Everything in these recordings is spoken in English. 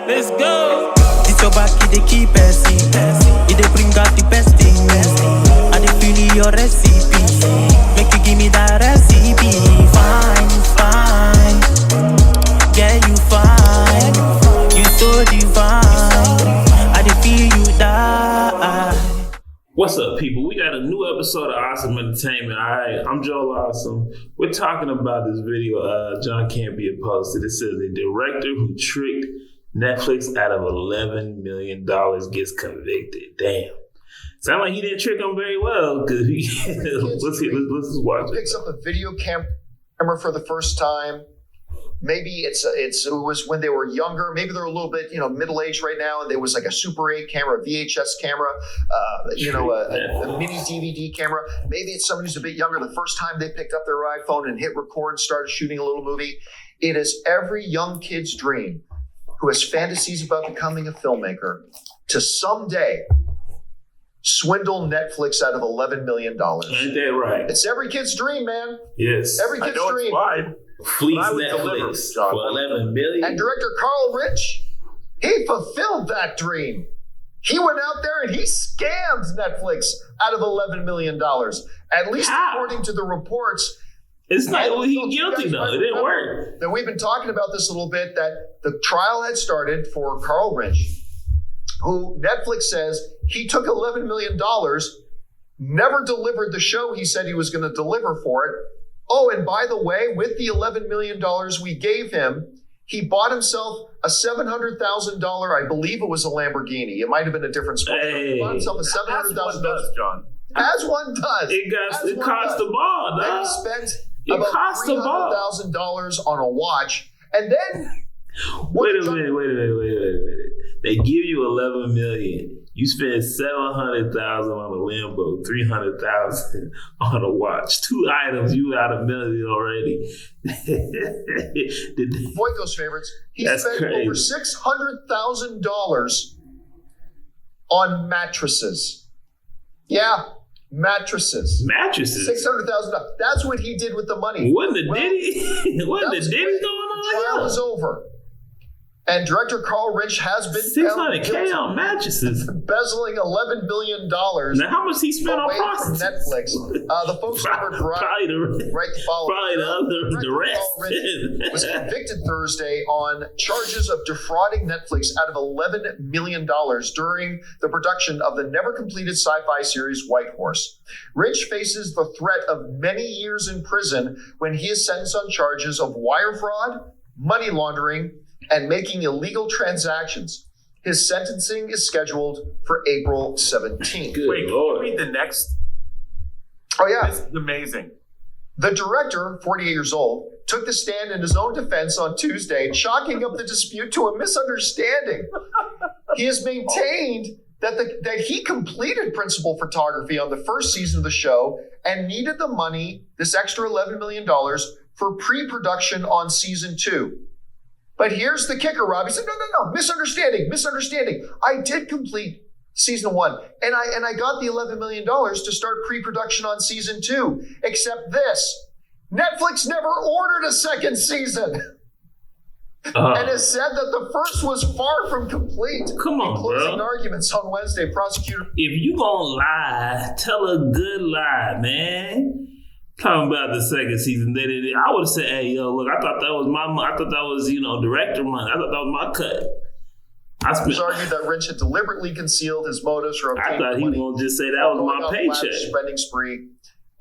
Let's go. It's your back, they keep passing. It they bring out the best thing. I they feel your recipe. Make you give me that recipe. Fine, fine. Yeah, you fine. You so divine. I they feel you die. What's up, people? We got a new episode of Awesome Entertainment. Alright, I'm Joel Awesome. We're talking about this video John Can't Be posted. It says a director who tricked Netflix out of $11 million gets convicted. Damn. Sound like he didn't trick him very well, because let's just watch it. Picks up a video camera for the first time. Maybe it was when they were younger. Maybe they're a little bit, middle-aged right now, and there was like a Super 8 camera, a VHS camera, a mini DVD camera. Maybe it's somebody who's a bit younger. The first time they picked up their iPhone and hit record and started shooting a little movie. It is every young kid's dream who has fantasies about becoming a filmmaker to someday swindle Netflix out of $11 million. Ain't that right? It's every kid's dream, man. Yes. Every kid's dream. Fleece Netflix for $11 million. And director Carl Erik Rinsch, he fulfilled that dream. He went out there and he scammed Netflix out of $11 million. At least according to the reports. It's not he guilty though. It didn't work. That we've been talking about this a little bit, that the trial had started for Carl Rinsch, who Netflix says he took $11 million, never delivered the show he said he was going to deliver for it. Oh, and by the way, with the $11 million we gave him, he bought himself a $700,000, I believe it was a Lamborghini. It might have been a different sport. Hey. He bought himself a $700,000. John. As one does. It cost the ball, dog. And he spent about $300,000 on a watch. And then... Wait a minute. They give you $11 million. You spend $700,000 on a Lambo, $300,000 on a watch. Two items, you out $1 million already. Boyko's favorites. He That's spent crazy. over $600,000 on mattresses. Yeah, mattresses. Mattresses? $600,000. That's what he did with the money. Wasn't the Diddy going The on? trial is over. And director Carl Rinsch has been $600K on mattresses. Embezzling $11 million. Now, how much he spent on from prostitutes? Netflix. The folks over Probably the rest. Carl Rinsch was convicted Thursday on charges of defrauding Netflix out of $11 million during the production of the never-completed sci-fi series White Horse. Rinsch faces the threat of many years in prison when he is sentenced on charges of wire fraud, money laundering, and making illegal transactions. His sentencing is scheduled for April 17th. Wait, can you read the next? Oh, yeah. This is amazing. The director, 48 years old, took the stand in his own defense on Tuesday, chalking up the dispute to a misunderstanding. He has maintained that he completed principal photography on the first season of the show and needed the money, this extra $11 million, for pre-production on season 2. But here's the kicker, Rob. He said, no, misunderstanding. I did complete season 1, and I got the $11 million to start pre-production on season 2. Except this, Netflix never ordered a second season. And has said that the first was far from complete. Come on, in closing bro. arguments on Wednesday, prosecutor... If you gonna lie, tell a good lie, man. Talking about the second season, I would have said, "Hey, yo, look, I thought that was director money. I thought that was my cut." It's argued that Rinsch had deliberately concealed his motives for obtaining I thought he was going to just say that was my paycheck. Spending spree,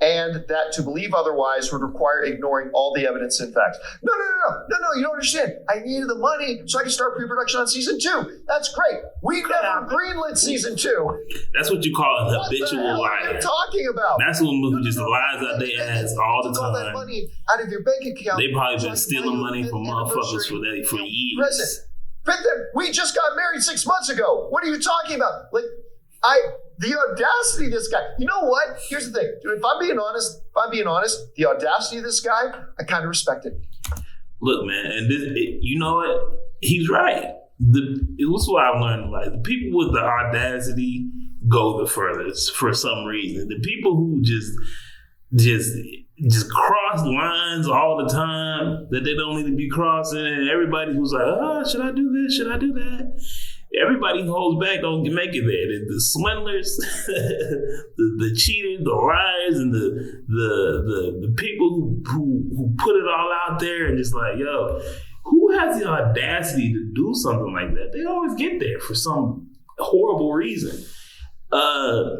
and that to believe otherwise would require ignoring all the evidence and facts. No, you don't understand. I needed the money so I could start pre-production on season 2. That's great. We never greenlit season 2. That's what you call an habitual liar. What are you talking about? That's one who just lies out their ass all the all that time. money out of your bank account. They probably been stealing money from motherfuckers for years. We just got married 6 months ago. What are you talking about? The audacity of this guy. You know what? Here's the thing. If I'm being honest, the audacity of this guy, I kind of respect it. Look, man, and you know what? He's right. It was what I've learned in life. The people with the audacity go the furthest for some reason. The people who just just cross lines all the time that they don't need to be crossing, and everybody who's like, should I do this? Should I do that? Everybody who holds back don't make it there. The swindlers, the cheaters, the liars, and the people who put it all out there and just like, yo, who has the audacity to do something like that? They always get there for some horrible reason. But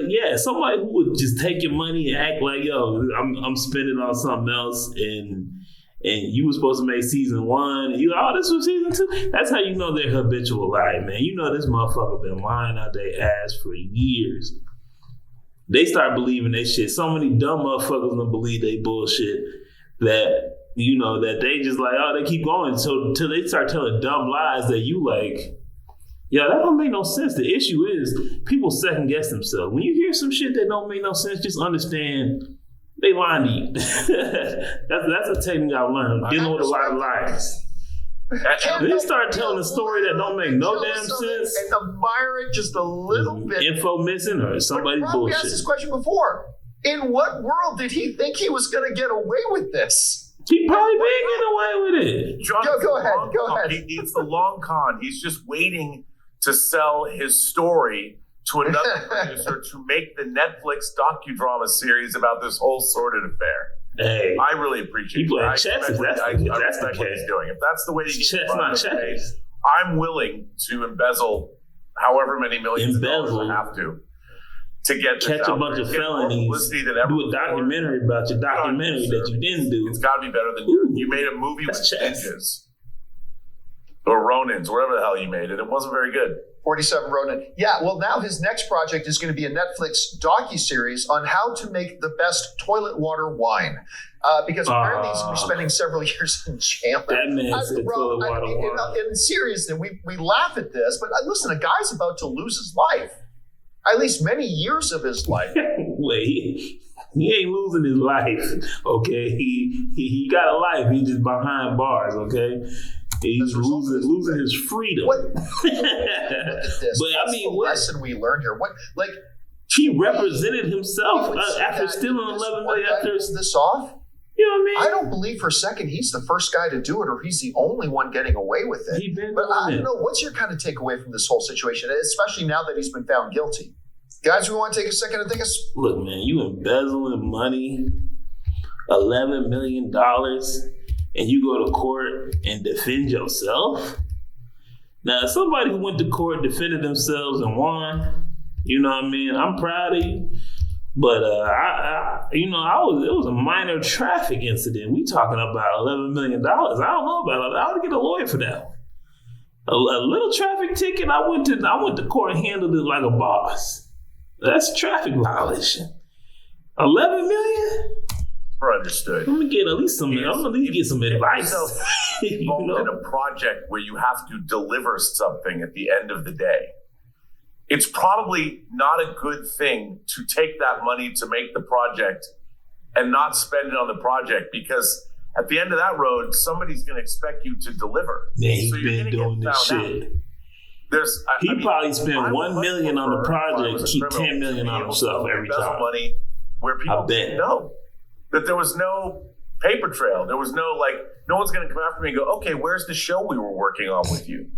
yeah, somebody who would just take your money and act like, yo, I'm spending on something else, and you were supposed to make season 1, and you like, this was season 2. That's how you know they're habitual lying, man. You know this motherfucker been lying out their ass for years. They start believing they shit. So many dumb motherfuckers don't believe they bullshit that, you know, that they just like, they keep going till they start telling dumb lies that you like, yeah, that don't make no sense. The issue is people second guess themselves. When you hear some shit that don't make no sense, just understand they lying to you. that's a technique I've learned, dealing with a lot of lies. They start telling a story that don't make no damn sense and admire it just a little bit. Info missing or somebody's bullshit. We asked this question before. In what world did he think he was going to get away with this? He probably been getting away with it. Go ahead. It's the long con. He's just waiting to sell his story to another producer to make the Netflix docudrama series about this whole sordid affair. Hey, I really appreciate people it. at chess, if that's the what case. He's doing. If that's the way he gets Chess, not chess. I'm willing to embezzle however many millions of dollars I have to get this catch a bunch of felonies, do a documentary about your documentary that you didn't do. It's got to be better than you made a movie with ninjas or Ronins, whatever the hell you made it. It wasn't very good. 47 Ronin. Yeah, well, now his next project is going to be a Netflix docuseries on how to make the best toilet water wine. Because apparently he's been spending several years in jail. That man said toilet water wine. In seriousness, we laugh at this, but listen, a guy's about to lose his life. At least many years of his life. Wait, he ain't losing his life, okay? He got a life. He's just behind bars, okay? He's losing his freedom. Look at this. But I mean, what lesson we learned here? He represented himself after stealing $11 million. After this off, you know what I mean? I don't believe for a second he's the first guy to do it, or he's the only one getting away with it. But I don't know. What's your kind of takeaway from this whole situation, especially now that he's been found guilty? Guys, we want to take a second and think of. Look, man, you embezzling money, $11 million. And you go to court and defend yourself? Now, as somebody who went to court, defended themselves and won, you know what I mean? I'm proud of you. But, it was a minor traffic incident. We talking about $11 million. I don't know about it. I ought to get a lawyer for that one. A little traffic ticket, I went to court and handled it like a boss. That's a traffic violation. $11 million? Understood. Let me get at least some. I'm gonna at least get some advice. Involved in a project where you have to deliver something at the end of the day, it's probably not a good thing to take that money to make the project and not spend it on the project, because at the end of that road, somebody's going to expect you to deliver. Yeah, he's been doing this shit. He probably spent $1 million on the project, keep $10 million on himself every time. Money where people didn't know. That there was no paper trail. There was no no one's going to come after me and go, okay, where's the show we were working on with you?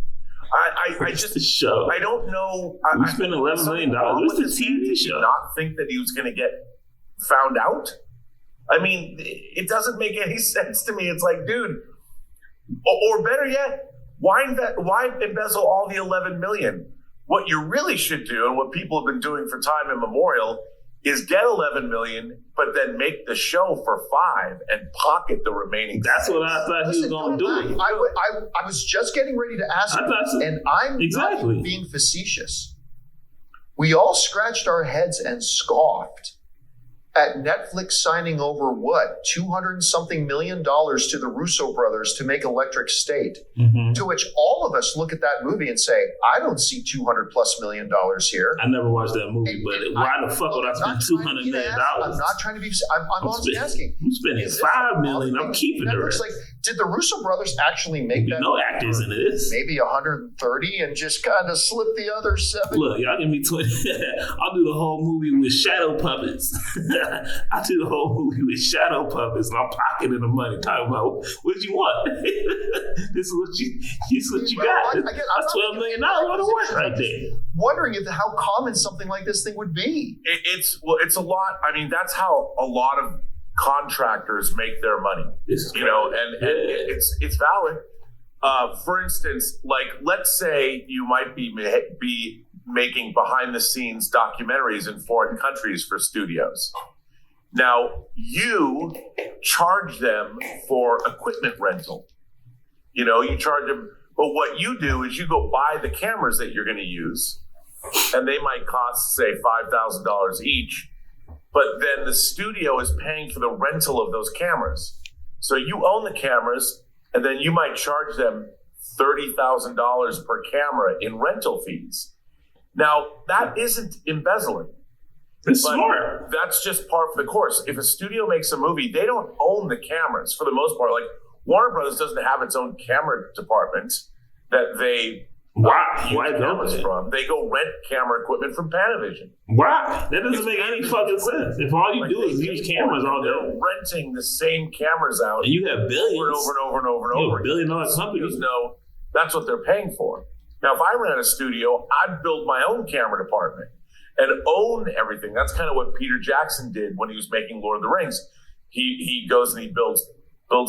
The show? I don't know. We spent $11 million. What's the TV show? Did you not think that he was going to get found out? I mean, it doesn't make any sense to me. It's like, dude, or better yet, why embezzle all the $11 million? What you really should do, and what people have been doing for time immemorial, is get $11 million, but then make the show for $5 and pocket the remaining. That's what I thought he was going to do. I was just getting ready to ask you, and I'm not being facetious. We all scratched our heads and scoffed at Netflix signing over $200-something million to the Russo brothers to make Electric State. Mm-hmm. To which all of us look at that movie and say, I don't see $200+ million here. I never watched that movie, but why the fuck would I spend $200 million? I'm not trying to be. I'm honestly asking. I'm spending $5 million. I'm keeping the rest. Did the Russo brothers actually make that? No actors in this. Maybe 130 and just kind of slip the other 7? Look, y'all give me 20. I'll do the whole movie with shadow puppets. I do the whole movie with shadow puppets, and I'm pocketing the money, talking about what you want. This is what you got. That's $12 million worth of work right there. Wondering how common something like this thing would be. It's a lot. I mean, that's how a lot of contractors make their money. And it's valid. For instance, like let's say you might be making behind the scenes documentaries in foreign countries for studios. Now you charge them for equipment rental. You charge them, but what you do is you go buy the cameras that you're going to use, and they might cost, say, $5,000 each. But then the studio is paying for the rental of those cameras. So you own the cameras, and then you might charge them $30,000 per camera in rental fees. Now, that isn't embezzling. It's smart. That's just par for the course. If a studio makes a movie, they don't own the cameras for the most part. Like Warner Brothers doesn't have its own camera department that they Why cameras from. They go rent camera equipment from Panavision. Why? That doesn't make any fucking sense. If all you do is use cameras all day. They're renting the same cameras out. And you have billions. Over and over. $1 billion companies. No, that's what they're paying for. Now, if I ran a studio, I'd build my own camera department and own everything. That's kind of what Peter Jackson did when he was making Lord of the Rings. He goes and he builds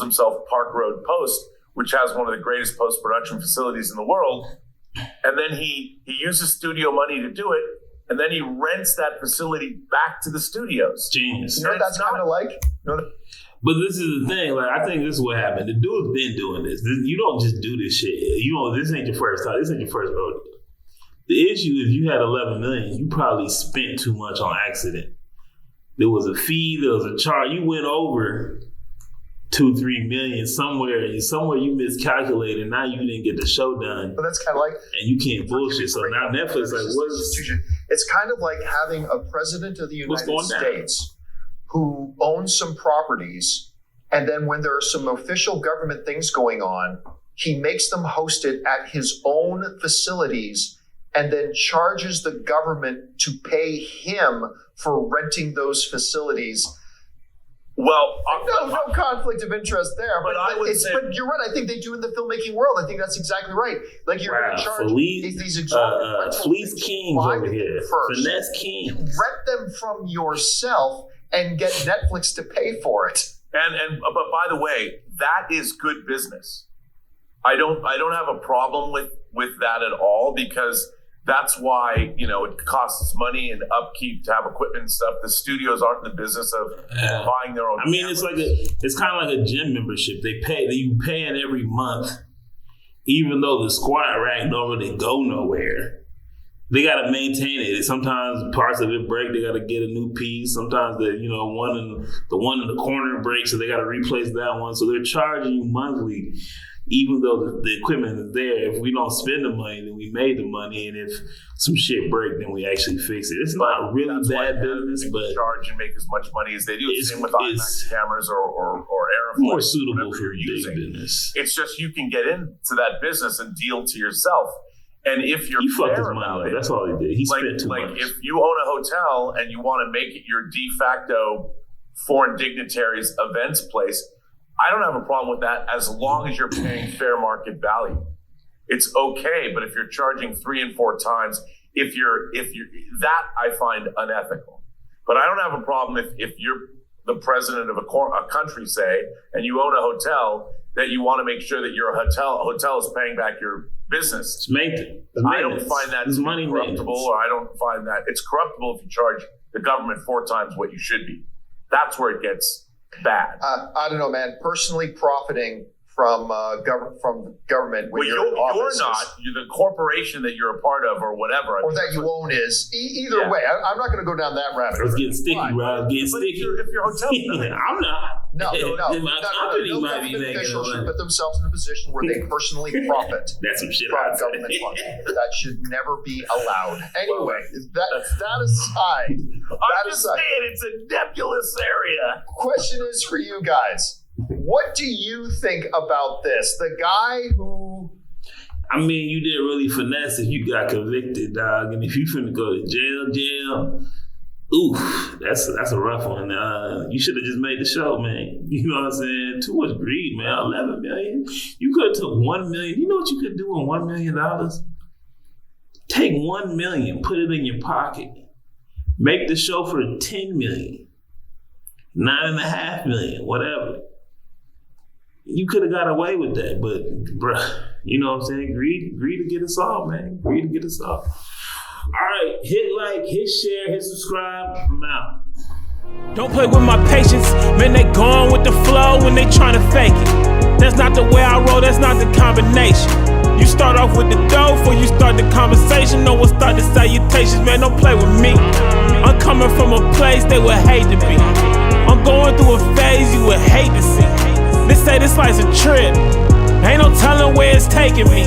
himself Park Road Post, which has one of the greatest post-production facilities in the world. And then he uses studio money to do it, and then he rents that facility back to the studios. Genius. You know what that's kind of like? But this is the thing. Like, I think this is what happened. The dude's been doing this. You don't just do this shit. This ain't your first time. This ain't your first rodeo. The issue is you had $11 million. You probably spent too much on accident. There was a fee. There was a charge. You went over $2-3 million somewhere you miscalculated. Now you didn't get the show done. But that's kind of like, and you can't bullshit. So now Netflix like, what is? It's kind of like having a president of the United States who owns some properties, and then when there are some official government things going on, he makes them hosted at his own facilities, and then charges the government to pay him for renting those facilities. Well, no conflict of interest there, but you're right. I think they do in the filmmaking world. I think that's exactly right. Like you're going to charge these exorbitant Fleece Kings over here, Finesse Kings. Rent them from yourself and get Netflix to pay for it. But by the way, that is good business. I don't have a problem with that at all, because that's why, it costs money and upkeep to have equipment and stuff. The studios aren't in the business of buying their own. I mean, cameras. It's kind of like a gym membership. You paying every month, even though the squat rack don't really go nowhere. They got to maintain it. Sometimes parts of it break. They got to get a new piece. Sometimes the one in the corner breaks, so they got to replace that one. So they're charging you monthly, even though the equipment is there. If we don't spend the money, then we made the money, and if some shit break, then we actually fix it. It's not really bad business, but charge and make as much money as they do. Same with IMAX cameras or Aeroflex, more suitable for big business. It's just you can get into that business and deal to yourself. And if you're fucked his money up, that's all he did. He spent too much. If you own a hotel and you want to make it your de facto foreign dignitaries events place, I don't have a problem with that as long as you're paying fair market value. It's okay, but if you're charging 3 and 4 times, if you're that I find unethical. But I don't have a problem if you're the president of a country, say, and you own a hotel, that you want to make sure that your hotel is paying back your business. It's maintenance. I don't find that corruptible, or I don't find that it's corruptible if you charge the government 4 times what you should be. That's where it gets bad. I don't know, man. Personally profiting from government. Well, you're not. You're the corporation that you're a part of, or whatever. Or that you own is. Either way, I'm not going to go down that rabbit hole. It's getting sticky, Rob. Getting sticky. If your hotel, I'm not. No. My company might be making officials should put themselves in a position where they personally profit That's some shit from government funding. That should never be allowed. Anyway, that aside. I'm just saying it's a nebulous area. Question is for you guys. What do you think about this? The guy who... I mean, you didn't really finesse if you got convicted, dog. And if you finna go to jail, oof, that's a rough one. You should have just made the show, man. You know what I'm saying? Too much greed, man. 11 million. You could have took 1 million. You know what you could do with $1 million? Take 1 million, put it in your pocket. Make the show for 10 million, 9.5 million, whatever. You could have got away with that, but bruh, you know what I'm saying? Greed to get us off, man. Greed to get us off. All right, hit like, hit share, hit subscribe. I'm out. Don't play with my patience, man. They gone with the flow when they tryna fake it. That's not the way I roll. That's not the combination. You start off with the dough before you start the conversation. No one start the salutations, man. Don't play with me. I'm coming from a place they would hate to be. I'm going through a phase you would hate to see. They say this life's a trip. Ain't no telling where it's taking me.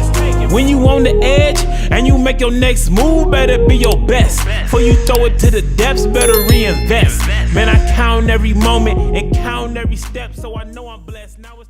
When you on the edge and you make your next move, better be your best. Before you throw it to the depths, better reinvest. Man, I count every moment and count every step, so I know I'm blessed. Now